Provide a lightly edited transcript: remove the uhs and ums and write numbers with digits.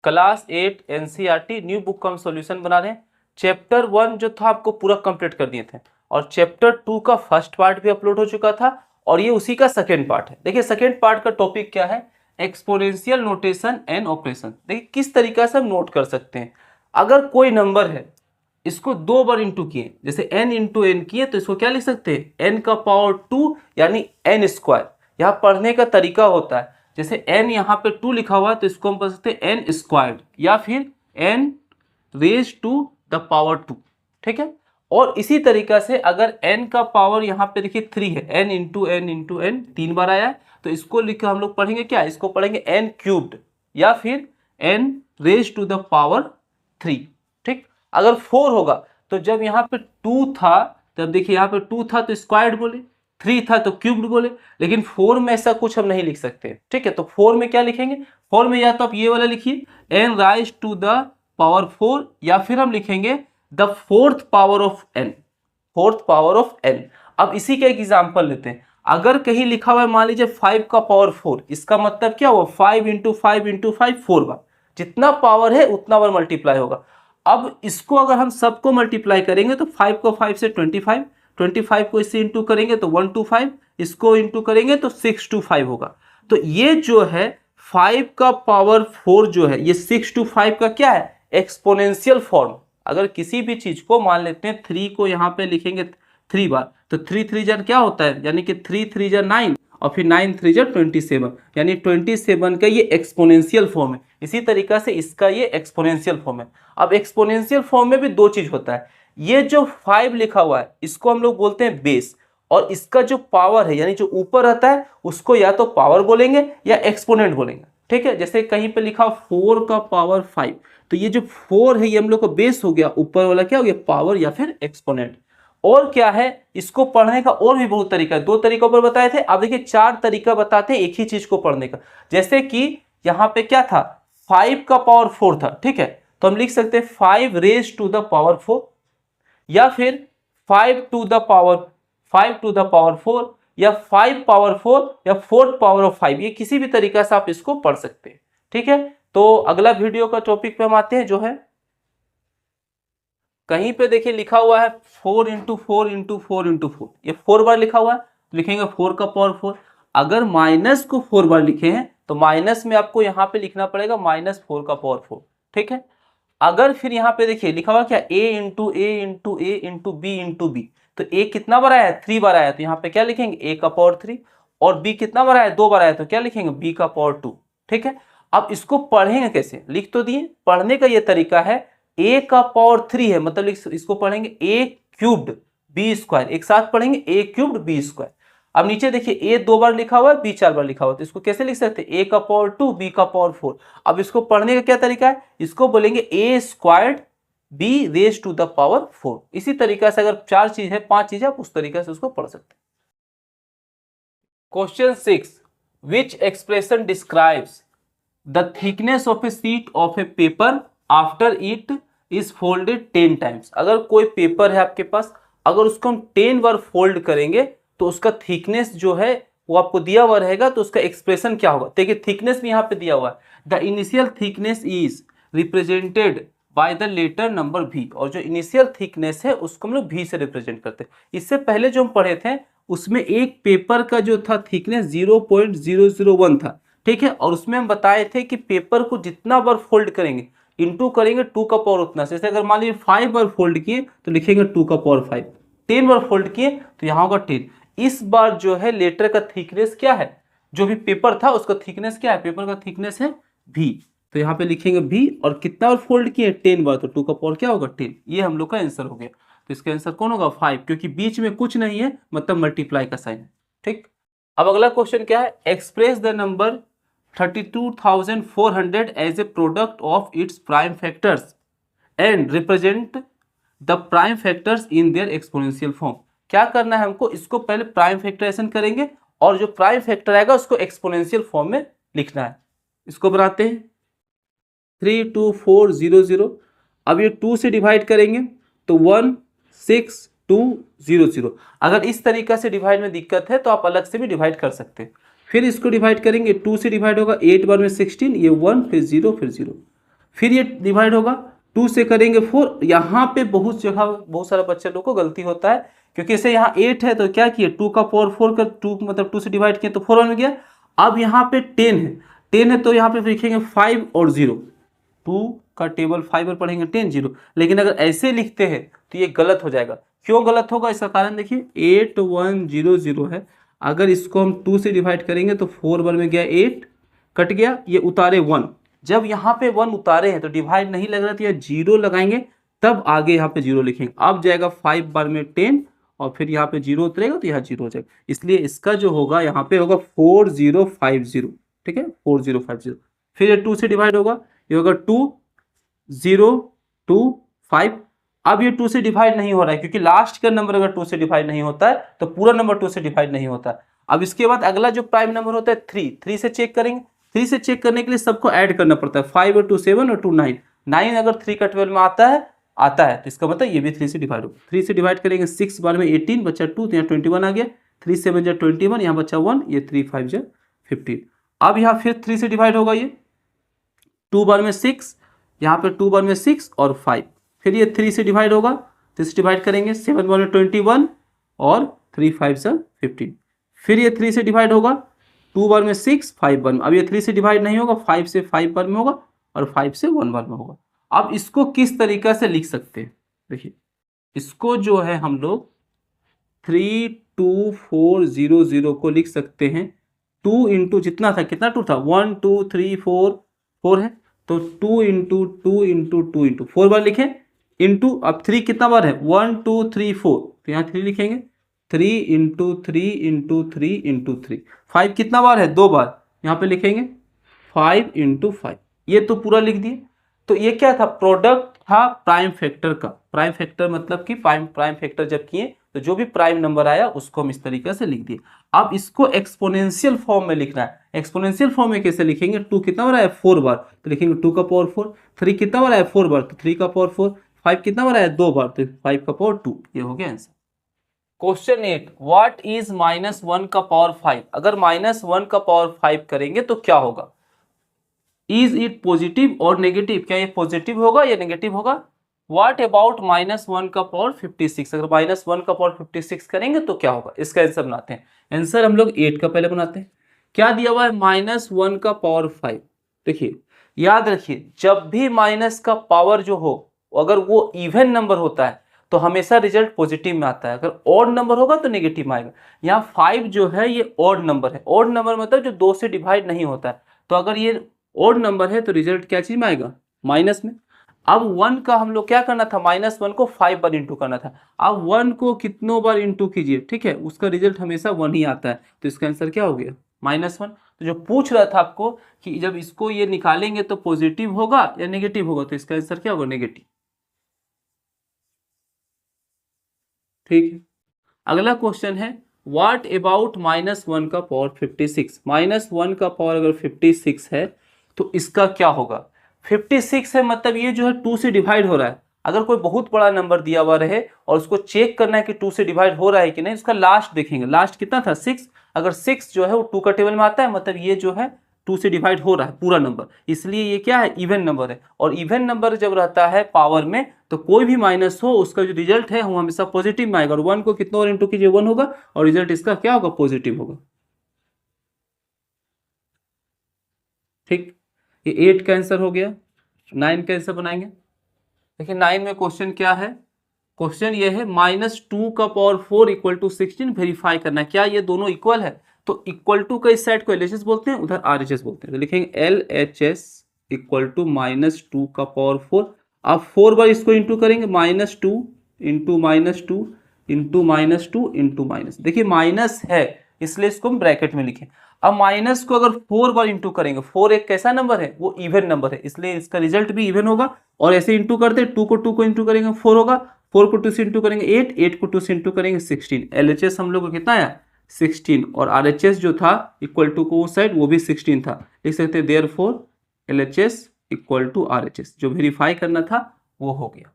Class 8 NCERT new book का हम solution बना रहे हैं। चैप्टर 1 जो था आपको पूरा कंप्लीट कर दिए थे और चैप्टर 2 का फर्स्ट पार्ट भी अपलोड हो चुका था और ये उसी का सेकेंड पार्ट है। देखिए सेकेंड पार्ट का टॉपिक क्या है, एक्सपोनेंशियल नोटेशन एंड ऑपरेशन। देखिए किस तरीका से हम नोट कर सकते हैं। अगर कोई नंबर है इसको 2 बार इंटू किए, जैसे n इंटू एन किए तो इसको क्या लिख सकते हैं, n का पावर 2 यानी n स्क्वायर। यहाँ पढ़ने का तरीका होता है, जैसे n यहाँ पे 2 लिखा हुआ है तो इसको हम पढ़ सकते हैं n स्क्वायर्ड या फिर n raise to the power 2। ठीक है, और इसी तरीका से अगर n का पावर यहाँ पे देखिए 3 है, n इंटू n 3 बार आया है तो इसको लिख हम लोग पढ़ेंगे क्या, इसको पढ़ेंगे n क्यूब्ड या फिर n raise to the power 3। ठीक, अगर 4 होगा तो जब यहाँ पे 2 था तब देखिए यहाँ पे 2 था तो स्क्वायर्ड बोले, 3 था तो क्यूब्ड बोले, लेकिन 4 में ऐसा कुछ हम नहीं लिख सकते। ठीक है, तो 4 में क्या लिखेंगे, 4 में या तो आप ये वाला लिखिए n raise to the power 4 या फिर हम लिखेंगे the fourth power of n, fourth power of n। अब इसी का एक एग्जाम्पल लेते हैं। अगर कहीं लिखा हुआ है मान लीजिए 5 का पावर 4, इसका मतलब क्या हुआ, 5 इंटू 5 इंटू 5 4 बार, जितना पावर है उतना बार मल्टीप्लाई होगा। अब इसको अगर हम सबको मल्टीप्लाई करेंगे तो 5 को 5 से 25, 25 को इससे इंटू करेंगे तो 125, इसको इंटू करेंगे तो 625 होगा। तो ये जो है 5 का पावर 4 जो है ये 625 का क्या है, एक्सपोनेंशियल फॉर्म। अगर किसी भी चीज को मान लेते हैं 3 को यहाँ पे लिखेंगे 3 बार तो 3 3 जा क्या होता है, यानी कि 3 3 जा 9 और फिर 9 3 जा 27, यानी 27 का ये एक्सपोनेंशियल फॉर्म है। इसी तरीका से इसका ये एक्सपोनेंशियल फॉर्म है। अब एक्सपोनेंशियल फॉर्म में भी दो चीज होता है, ये जो 5 लिखा हुआ है इसको हम लोग बोलते हैं बेस, और इसका जो पावर है यानी जो ऊपर रहता है उसको या तो पावर बोलेंगे या एक्सपोनेंट बोलेंगे। ठीक है, जैसे कहीं पे लिखा 4 का पावर 5 तो ये जो 4 है ये हम लोग का बेस हो गया, ऊपर वाला क्या हो गया, पावर या फिर एक्सपोनेंट। और क्या है, इसको पढ़ने का और भी बहुत तरीका है, 2 तरीकों पर बताए थे, अब देखिए 4 तरीका बताते हैं एक ही चीज को पढ़ने का। जैसे कि यहाँ पे क्या था, 5 का पावर 4 था। ठीक है, तो हम लिख सकते हैं 5 रेज टू द पावर 4 या फिर 5 टू द पावर 4 या 5 पावर 4 या 4 पावर ऑफ 5, ये किसी भी तरीका से आप इसको पढ़ सकते हैं। ठीक है, तो अगला वीडियो का टॉपिक पे हम आते हैं, जो है कहीं पे देखिए लिखा हुआ है 4 इंटू 4 इंटू 4 इंटू 4, ये 4 बार लिखा हुआ है तो लिखेंगे 4 का पावर 4। अगर माइनस को 4 बार लिखे हैं तो माइनस में आपको यहाँ पे लिखना पड़ेगा -4 का पावर 4। ठीक है, अगर फिर यहाँ पे देखिए लिखा हुआ क्या, a into a into a into b into b, तो a कितना बार आया है, 3 बार आया, तो यहाँ पे क्या लिखेंगे a का पावर 3, और b कितना बार आया, 2 बार आया, तो क्या लिखेंगे b का पावर 2। ठीक है, अब इसको पढ़ेंगे कैसे, लिख तो दिए, पढ़ने का ये तरीका है, a का पावर 3 है मतलब इसको पढ़ेंगे a क्यूब्ड b स्क्वायर, एक साथ पढ़ेंगे a क्यूब्ड b स्क्वायर। अब नीचे देखिए a 2 बार लिखा हुआ है, b 4 बार लिखा हुआ है, तो इसको कैसे लिख सकते हैं, a का पावर 2 b का पावर 4। अब इसको पढ़ने का क्या तरीका है, इसको बोलेंगे a squared b raise to the power 4। इसी तरीका से अगर 4 चीज है 5 चीज है आप उस तरीके से उसको पढ़ सकते हैं। Question 6, which expression describes the thickness of A sheet of A paper after it is folded 10 times. अगर कोई पेपर है आपके पास, अगर उसको हम 10 बार फोल्ड करेंगे तो उसका थिकनेस जो है वो आपको दिया हुआ रहेगा, तो उसका एक्सप्रेशन क्या होगा। देखिए थिकनेस भी यहाँ पे दिया हुआ है, the initial thickness is represented by the letter number v, और जो इनिशियल थिकनेस है उसको हम लोग v से रिप्रेजेंट करते हैं। इससे पहले जो हम पढ़े थे उसमें एक पेपर का जो था थिकनेस 0.001 था। ठीक है, और उसमें हम बताए थे कि पेपर को जितना बार फोल्ड करेंगे इंटू करेंगे 2 का पावर उतना, जैसे अगर मान लीजिए 5 बार फोल्ड किए तो लिखेंगे 2 का पावर 5, 10 बार फोल्ड किए तो यहाँ होगा 10। इस बार जो है लेटर का थिकनेस क्या है, जो भी पेपर था उसका थिकनेस क्या है, पेपर का थिकनेस है v, तो यहाँ पे लिखेंगे v, और कितना बार फोल्ड किए 10 बार, तो 2 का पावर क्या होगा 10। ये हम लोग का आंसर हो गया। तो इसका आंसर कौन होगा 5, क्योंकि बीच में कुछ नहीं है मतलब मल्टीप्लाई का साइन है। ठीक, अब अगला क्वेश्चन क्या है, express the number 32,400 as a product of its prime factors and represent the prime factors in their exponential form. क्या करना है हमको, इसको पहले प्राइम फैक्टराइजेशन करेंगे और जो प्राइम फैक्टर आएगा उसको एक्सपोनेंशियल फॉर्म में लिखना है। इसको बनाते हैं 32400। अब ये 2 से डिवाइड करेंगे तो 16200। अगर इस तरीका से डिवाइड में दिक्कत है तो आप अलग से भी डिवाइड कर सकते हैं। फिर इसको डिवाइड करेंगे, 2 से डिवाइड होगा 8 बार में 16, ये 1 फिर 0 फिर 0। फिर ये डिवाइड होगा 2 से करेंगे 4। यहाँ पे बहुत जगह बहुत सारा बच्चे लोग को गलती होता है, क्योंकि इसे यहाँ 8 है तो क्या किए 2 का पावर 4 का 2 मतलब 2 से डिवाइड किए तो 4 बन गया। अब यहाँ पे 10 है तो यहाँ पे लिखेंगे 5 और 0, 2 का टेबल 5 पर पढ़ेंगे 10 0। लेकिन अगर ऐसे लिखते हैं तो ये गलत हो जाएगा। क्यों गलत होगा, इसका कारण देखिए 8100 है, अगर इसको हम 2 से डिवाइड करेंगे तो 4 बार में गया 8 कट गया, ये उतारे 1। जब यहाँ पे 1 उतारे हैं तो डिवाइड नहीं लग रहा था, या 0 लगाएंगे तब आगे यहाँ पे 0 लिखेंगे। अब जाएगा 5 बार में 10 और फिर यहाँ पे 0 उतरेगा तो यहाँ 0 हो जाएगा, इसलिए इसका जो होगा यहाँ पे होगा 4050। ठीक है 4050। फिर ये 2 से डिवाइड होगा, ये होगा 2025। अब ये 2 से डिवाइड नहीं हो रहा है, क्योंकि लास्ट का नंबर अगर 2 से डिवाइड नहीं होता है तो पूरा नंबर 2 से डिवाइड नहीं होता है। अब इसके बाद अगला जो प्राइम नंबर होता है 3 से चेक करेंगे। 3 से चेक करने के लिए सबको ऐड करना पड़ता है, 5 और 2 7 और 2 9। 9 अगर 3 का 12 में आता है तो इसका मतलब ये भी 3 से डिवाइड होगा। 3 से डिवाइड करेंगे 6 बार में 18 बचा 2 तो यहाँ 21 आ गया। 3 7 जा 21, यहाँ बचा 1, ये 3 5 जा 15। अब यहाँ फिर 3 से डिवाइड होगा, ये 2 बार में 6, यहाँ पे 2 बार में 6 और 5। फिर ये 3 से डिवाइड होगा, 3 से डिवाइड करेंगे 7 बार में 21 और 3 5 जा 15। फिर ये 3 से डिवाइड होगा, 2 बार में 6 5 बार में। अब ये 3 से डिवाइड नहीं होगा, 5 से 5 बार में होगा और 5 से 1 बार में होगा। अब इसको किस तरीका से लिख सकते हैं, देखिए इसको जो है हम लोग 32400 को लिख सकते हैं 2 इंटू जितना था, कितना 2 था 1 2 3 4 है, तो 2 इंटू 2 इंटू 2 इंटू 4 बार लिखें, इंटू अब 3 कितना बार है 1 2 3 4, तो यहाँ 3 लिखेंगे, 3 इंटू 3 इंटू 3 इंटू 3। 5 कितना बार है 2 बार, यहाँ पे लिखेंगे 5 इंटू 5। ये तो पूरा लिख दिए। तो ये क्या था, प्रोडक्ट था प्राइम फैक्टर का। प्राइम फैक्टर मतलब कि प्राइम फैक्टर जब किए तो जो भी प्राइम नंबर आया उसको हम इस तरीके से लिख दिए। अब इसको एक्सपोनेंशियल फॉर्म में लिखना है। एक्सपोनेंशियल फॉर्म में कैसे लिखेंगे, 2 कितना बार आया 4 बार तो लिखेंगे 2 का पावर 4। 3 कितना बार आया 4 बार तो 3 का पावर 4। 5 कितना बार आया 2 बार तो 5 का पावर 2। ये हो गया आंसर। क्वेश्चन 8, व्हाट इज -1 का पावर 5। अगर -1 का पावर 5 करेंगे तो क्या होगा, इज इट पॉजिटिव और नेगेटिव, क्या ये पॉजिटिव होगा या नेगेटिव होगा। व्हाट अबाउट -1 का पावर 56, अगर -1 का पावर 56 करेंगे तो क्या होगा, इसका आंसर बनाते हैं। आंसर हम लोग 8 का पहले बनाते हैं। क्या दिया हुआ है -1 का पावर 5। देखिए याद रखिए, जब भी माइनस का पावर जो हो अगर वो इवन नंबर होता है तो हमेशा रिजल्ट पॉजिटिव में आता है, अगर ऑड नंबर होगा तो नेगेटिव में आएगा। यहाँ 5 जो है ये ऑड नंबर है। ऑड नंबर मतलब जो 2 से डिवाइड नहीं होता है, तो अगर ये ऑड नंबर है तो रिजल्ट क्या चीज में आएगा, माइनस में। अब 1 का हम लोग क्या करना था, -1 को 5 बार इंटू करना था। अब 1 को कितनों बार इंटू कीजिए, ठीक है, उसका रिजल्ट हमेशा 1 ही आता है, तो इसका आंसर क्या हो गया -1। तो जो पूछ रहा था आपको कि जब इसको ये निकालेंगे तो पॉजिटिव होगा या नेगेटिव होगा, तो इसका आंसर क्या होगा, नेगेटिव। ठीक है, अगला क्वेश्चन है व्हाट अबाउट -1 का पावर 56। -1 का पावर अगर 56 है तो इसका क्या होगा। 56 है मतलब ये जो है 2 से डिवाइड हो रहा है। अगर कोई बहुत बड़ा नंबर दिया हुआ रहे और उसको चेक करना है कि 2 से डिवाइड हो रहा है कि नहीं, उसका लास्ट देखेंगे, लास्ट कितना था 6। अगर 6 जो है वो 2 का टेबल में आता है, मतलब ये जो है 2 से डिवाइड हो रहा है पूरा नंबर, इसलिए ये क्या है, इवन नंबर है। और इवन नंबर जब रहता है पावर में तो कोई भी माइनस हो उसका जो रिजल्ट है वो हमेशा पॉजिटिव में आएगा। और 1 को कितना और इंटू कीजिए 1 होगा और रिजल्ट इसका क्या होगा, पॉजिटिव होगा। ठीक, ये 8 का आंसर हो गया। 9 का आंसर बनाएंगे। देखिए 9 में क्वेश्चन क्या है, क्वेश्चन ये है -2 का पावर 4 इक्वल टू 16 वेरीफाई करना है, क्या ये दोनों इक्वल है। तो इक्वल टू का इस साइड को LHS बोलते हैं, उधर RHS बोलते हैं, तो लिखेंगे LHS इक्वल टू -2 का पावर 4। अब 4 बार इसको इंटू करेंगे, -2 इंटू -2 इंटू -2 इंटू माइनस। देखिए माइनस है इसलिए इसको हम ब्रैकेट में लिखें। अब माइनस को अगर 4 बार इंटू करेंगे, 4 एक कैसा नंबर है, वो इवन नंबर है, इसलिए इसका रिजल्ट भी इवन होगा। और ऐसे इंटू करते 2 को इंटू करेंगे 4 होगा, 4 को 2 से इंटू करेंगे 8, 8 को 2 से इंटू करेंगे 16। LHS हम लोग को कितना आया 16, और RHS जो था इक्वल टू को उस साइड वो भी 16 था। लिख सकते हैं therefore LHS equal to RHS। जो वेरीफाई करना था वो हो गया।